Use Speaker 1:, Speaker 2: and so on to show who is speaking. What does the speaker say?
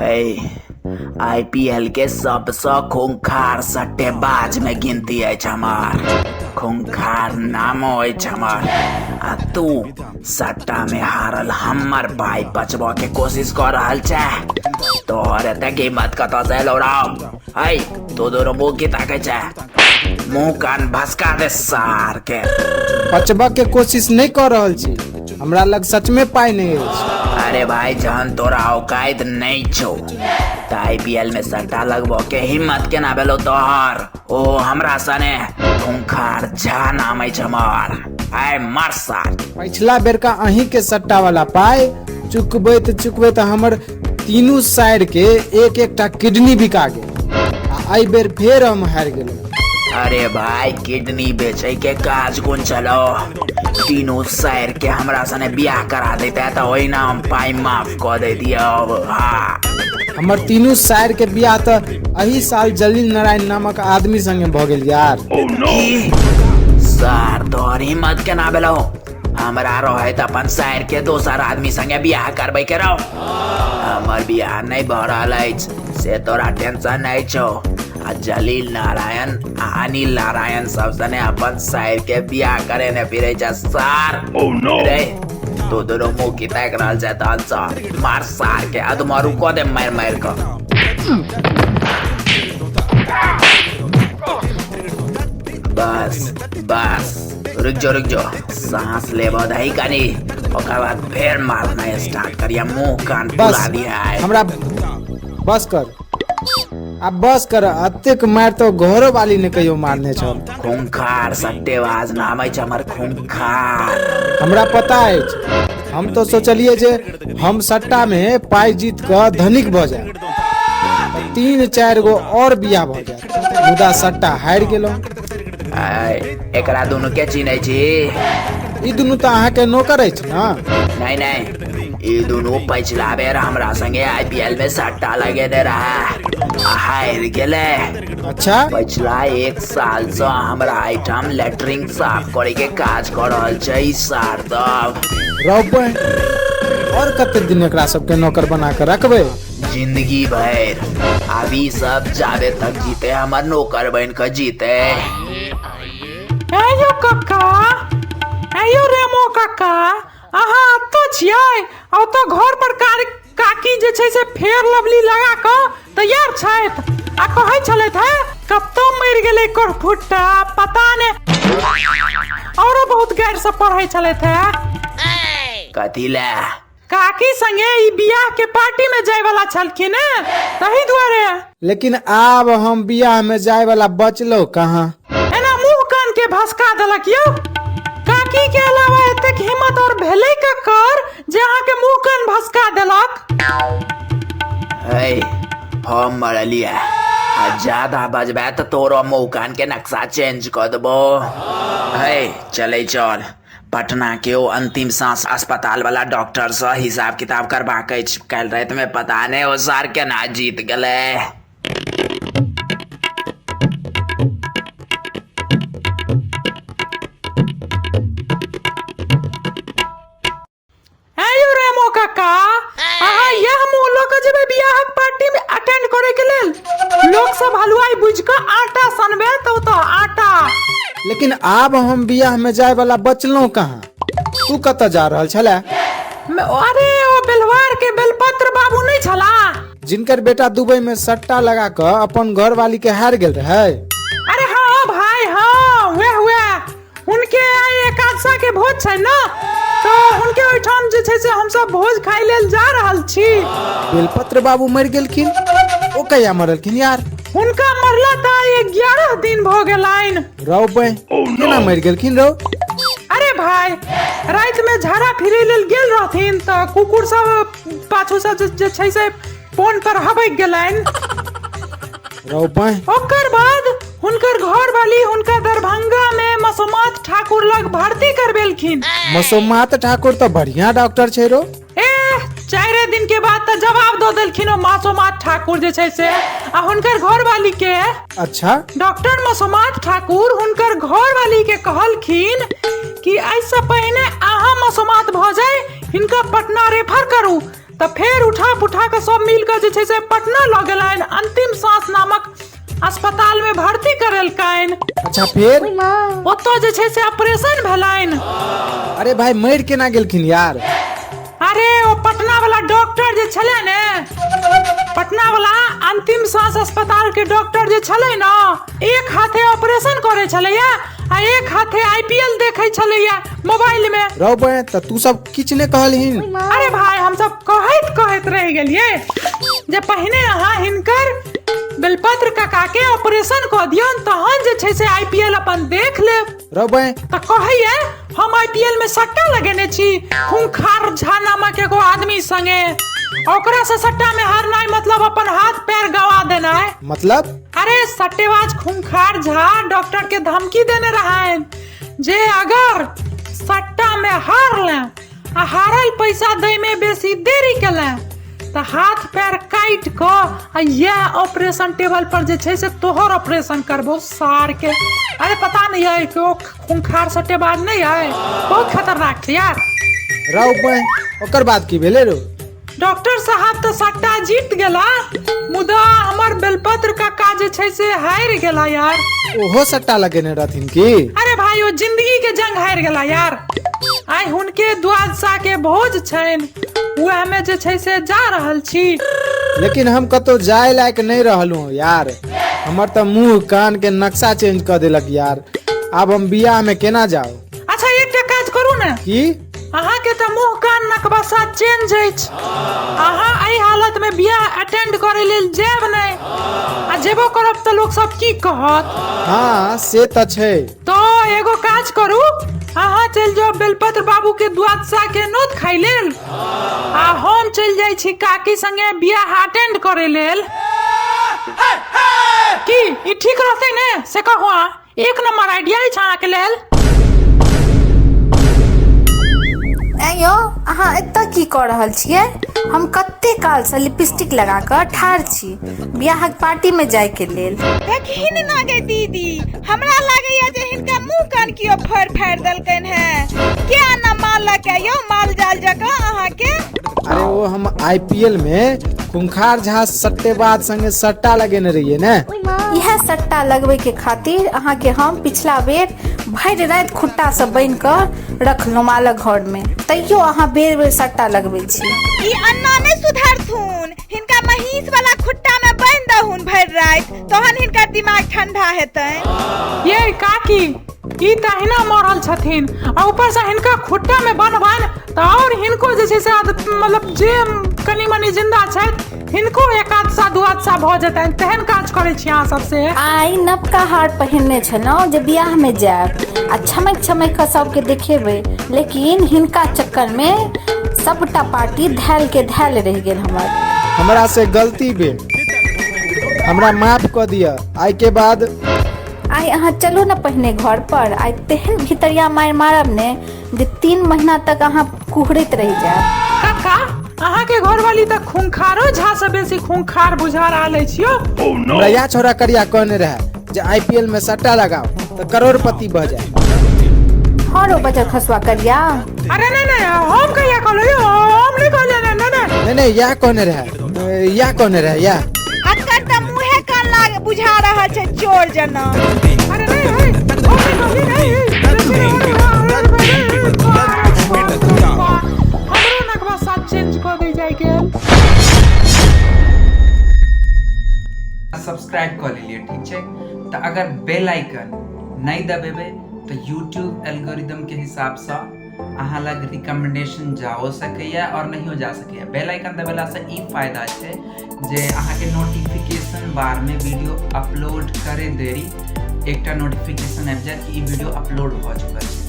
Speaker 1: IPL के सबसे खूंखार सट्टेबाज में गिनती है हमार। खूंखार नाम है हमार। आ तू सट्टा में हारल हमर भाई बचबो के कोशिश कर रहल छे। तोहरे तक हिम्मत कत से लौड़ाओ। तू दोनों मुंह की ताके छे। मुंह कान भसका दे सार के।
Speaker 2: बचबा के कोशिश नहीं कर रहल छी। हमरा लग सच में पाई नहीं है।
Speaker 1: अरे भाई जान तोरा औकात नहीं छो। आईपीएल में सट्टा लगबो के हिम्मत के ना भेलो तोहर। ओ हमरा सने खूंखार झा नाम है हमार। आय मार सार।
Speaker 2: पिछला बेर का अही के सट्टा वाला पाई चुकबे तो हमर तीनों साइड के एक एकटा किडनी बिका गेल। आई बेर फिर हम हार गेल।
Speaker 1: अरे भाई किडनी बेचे के काज कौन चलो। तीनों शहर के हमरा सने ब्याह करा देता तो वही ना हम पाई माफ कर दे दिया। हाँ
Speaker 2: हमर तीनों शहर के ब्याह तो अही साल जलील नारायण नामक आदमी संगे भ गेल यार।
Speaker 1: सर तोहर हिम्मत के ना भेलो। हमरा रहे तो अपन शहर के दोसर आदमी संगे ब्याह करबे के रहो। हमर ब्याह नहीं भ रहल अछि से तोरा टेंशन नहीं छो। जलील नारायण अनिल नारायण सब सने अपन शहर के ब्याह करे ने फिरे सार। रे तो दोनों मुंह की तक रहल छै त मार सार के अदमारू को दे मार को। बस रुक जो सांस ले बधाई कनी ओकर बाद फिर मारना स्टार्ट करिया। मुंह कान फुला दिया है
Speaker 2: हमरा। बस कर अब बस कर। अतेक मार तो घरों वाली ने कहियो मारने छल।
Speaker 1: खूंखार सट्टेबाज नाम है हमर खूंखार।
Speaker 2: हमरा पता है। हम तो सोचलिए जे हम सट्टा में पाई जीत कर धनिक भ जाए। 3-4 गो और बियाह भ जाए। मुदा सट्टा हार गेलो।
Speaker 1: एकरा दोनों के चिन्है छी?
Speaker 2: ई दोनों तो अहाँ के नौकर अछि ना?
Speaker 1: नहीं ई दोनों पिछला बेर हमरा संगे आईपीएल में सट्टा लगे दे रहा हार गेले।
Speaker 2: अच्छा
Speaker 1: पिछला 1 साल से हमरा आइटम लेटरिंग साफ करे के काज कर रहल छै। सार तब
Speaker 2: रौबे और कते दिन एकरा सब के नौकर बना के रखबे?
Speaker 1: जिंदगी भर। अभी सब जाबे तक जीते हमर नौकर बन के जीते।
Speaker 3: आयो काका, आयो रेमो काका, अहाँ तो छियै। और तो घर पर काकी जे छै से फेर लवली लगा के तैयार छथि। आ कहै छलैथ है कब तो मर गेलै करफुट्टा पता ने। औरो बहुत गैर सब पढ़ै छलैथ है।
Speaker 1: कथी ले?
Speaker 3: काकी संगे ई बियाह के पार्टी में जाय वाला छलखिन तही दुआरे।
Speaker 2: लेकिन आब हम बियाह में जाय वाला बचलो कहाँ।
Speaker 3: एना मुंह कान के भसका देलक यौ। काकी के अलावा एतेक हिम्मत और भेलै ककर जे अहाँ के मुंह कान भसका देलक।
Speaker 1: हम मरलिए। ज्यादा बजबे तो तोरो मुंह कान के नक्शा चेंज कर देबो। चले चल पटना के ओ अंतिम सांस अस्पताल वाला डॉक्टर से हिसाब किताब करबाक अछि। कल रात में पता नहीं ओ सार केना जीत गेले।
Speaker 3: अटेंड करे के लेल लोग सब हलवाई बुझ के आटा सनबे तो आटा।
Speaker 2: लेकिन आब हम बियाह में जाय वाला बचलो कहाँ। तू कत जा रहल छले?
Speaker 3: अरे ओ बेलवार के बेलपत्र बाबू नहीं छला
Speaker 2: जिनकर बेटा दुबई में सट्टा लगा कर अपन घर वाली के हार गेल रहे।
Speaker 3: अरे हाँ भाई हाँ वे उनके एकादशा के भोज छै ना तो उनके ओइठाम जे छै से हम सब भोज खाइ लेल जा रहल छी।
Speaker 2: बेलपत्र बाबू मर गेलखिन। ओ कहिया मरलखिन यार?
Speaker 3: उनका मरला त 11 दिन भ गेलाइन।
Speaker 2: रौ बे केना मर गेलखिन रौ?
Speaker 3: अरे भाई रात में झाड़ा फिरे लेल गेल रहथिन त कुकुर सब पाछू से जे छै से फोन पर हबक गेलाइन।
Speaker 2: रौ बे
Speaker 3: ओकर बाद हुनकर घर वाली हुनका दरभंगा में मसोमात ठाकुर लग भर्ती करबेलखिन।
Speaker 2: मसोमात ठाकुर तो बढ़िया डॉक्टर छै रो।
Speaker 3: 4 दिन के बाद तो जवाब दो देलखिन ओ मसोमात ठाकुर जे छै से आ हुनकर घर वाली के।
Speaker 2: अच्छा
Speaker 3: डॉक्टर मसोमात ठाकुर हुनकर घर वाली के कहलखिन कि ऐसे पहले अहाँ मसोमात भ जाए इनका पटना रेफर करू तो फिर उठा के सब मिलकर जे छै से पटना लऽ गेलैन, अंतिम सांस नामक अस्पताल में भर्ती करेलकैन।
Speaker 2: अच्छा फिर?
Speaker 3: ओतऽ जे छै से ऑपरेशन भेलैन।
Speaker 2: अरे भाई मर केना गेलखिन यार?
Speaker 3: अरे वो पटना वाला डॉक्टर जे छले ने, पटना वाला अंतिम सांस अस्पताल के डॉक्टर जे छले ना, एक हाथे ऑपरेशन करे छले आ एक हाथे आईपीएल देखे छले मोबाइल में।
Speaker 2: रौ बे त तू सब किछ ने कहलहिन?
Speaker 3: अरे भाई हम सब कहत रह गेलिए जे पहिने अहाँ हिनकर बेलपत्र काका के ऑपरेशन क दियौन, तहन जे छै से आईपीएल अपन देख लेब।
Speaker 2: रौ बे
Speaker 3: त कहैये हम आईपीएल में सट्टा लगेने छी खूंखार झा नामक एगो आदमी संगे, ओकरा से सट्टा में हारनाई मतलब अपन हाथ पैर गवा देना है।
Speaker 2: मतलब?
Speaker 3: अरे सट्टेबाज खूंखार झा डॉक्टर के धमकी देने रहा जे अगर सट्टा में हार ले आ हारल पैसा दे में बेसी देरी केले तो हाथ पैर काट को यह ऑपरेशन टेबल पर जे छै से तोहर ऑपरेशन करबो सार के। अरे पता नहीं है कि वो खूंखार सट्टेबाज नहीं है, बहुत खतरनाक छै यार।
Speaker 2: रौ बे ओकर बाद की भेले रो?
Speaker 3: डॉक्टर साहब तो सट्टा जीत गेला, मुदा हमर बेलपत्र काका जे छै से हार गेला यार।
Speaker 2: ओहो सट्टा लगेने रहथिन की?
Speaker 3: अरे भाई वो जिंदगी के जंग हार गेला यार। आई हुनके द्वादशा के भोज छैन, वह में जे छै से जा रहल छी।
Speaker 2: लेकिन हम कतो जाए लायक नहीं रहलू यार, हमर तो मुंह कान के नक्शा चेंज कर देलक यार। अब हम बियाह में केना जाओ?
Speaker 3: अच्छा एकटा काज करू ने,
Speaker 2: की?
Speaker 3: अहाँ के तो मुंह कान नकबसा चेंज अछि, अहाँ एहि हालत में बियाह अटेंड करे लेल जेब नहीं, आ जेबो करब तो लोग सब की कहत।
Speaker 2: हाँ से तो छै।
Speaker 3: तो एगो काज करू, अहाँ चल जाओ बेलपत्र बाबू के द्वादशा के नोत खाई लेल, आ हम चल जाई छी काकी संगे बियाह अटेंड करे लेल। की ई ठीक रहते ने से कहू? एक नंबर आइडिया है छाना के लेल।
Speaker 4: आयो अहाँ एतऽ की कऽ रहल छियै? हम कते काल से लिपस्टिक लगा कऽ ठाढ़ छी बियाहक पार्टी में जाय के लेल।
Speaker 5: देखिन ना गे दीदी, हमरा लागैया जे हिनका मुंह कान कियो फाड़ देलकैन है। क्या ना मालक है यो माल जाल जका अहाँ के?
Speaker 2: अरे वो हम आईपीएल में खूंखार झा सट्टेबाज संगे सट्टा लगेने रहिए ने।
Speaker 4: यह सट्टा लगवे के खातिर अहाँ के हम पिछला बेर भर रात खुट्टा सब बन कर रखलहुँ मालक घर में, तैयो अहाँ बेर बेर सट्टा लगवे छी।
Speaker 5: ई अन्ना नहीं सुधरथुन, हिनका महीस वाला खुट्टा में बांध दहुन भर रात, तहन हिनका दिमाग ठंडा हेतै।
Speaker 3: ये काकी ई तहिना मरल छथिन, आ ऊपर से हिनका खुट्टा में बन तो और हिनको जे छै से मतलब जे कनी मनी जिंदा छै हिनको एक आध सा दू आध सा भ जेतैन, तेहन काज करे छी अहाँ सबसे।
Speaker 4: आई नवका हार पहिनने छलहुँ जे बियाह में जायब आ छमक के सबके देखेबै, लेकिन हिनका चक्कर में सबटा पार्टी धैल के धैल रह गेल।
Speaker 2: हमरा से गलती भेल, हमरा माफ कर दिया। आई के बाद
Speaker 4: आई अहाँ चलू न पहिने घर पर, आई तेहन भितरिया मार मारब ने जे 3 महीना तक अहाँ कुहरैत रह जायब।
Speaker 3: काका अहाँ के घर वाली त खूंखारो झा से बेसी खूंखार बुझा रहल छियो।
Speaker 2: हमरा या छोरा करिया कहने रहे जे आईपीएल में सट्टा लगाओ तो करोड़पति बह जाए।
Speaker 4: हरो बजर खसवा करिया।
Speaker 3: अरे नहीं हम कहिया कहलियो, हम नहीं कहले।
Speaker 2: नहीं या कहने रहे या
Speaker 5: अक्कर त मुंहे कान लाग बुझा रहल छै चोर जना।
Speaker 3: अरे नहीं हम नहीं कहली। हमरो नकबा साथ चेंज कर दे जाए के।
Speaker 6: सब्सक्राइब कर लीजिए, ठीक है? तो अगर बेल आइकन नहीं दबेबे तो यूट्यूब एल्गोरिदम के हिसाब से अहाँ लग रिकमेंडेशन जाओ सकैया और नहीं हो जा सकैया। बेल आइकन दबेला से ई फायदा है जे अहाँ के नोटिफिकेशन बार में वीडियो अपलोड करे देरी एकटा नोटिफिकेशन आबि जाए कि ई वीडियो अपलोड भ चुकल है।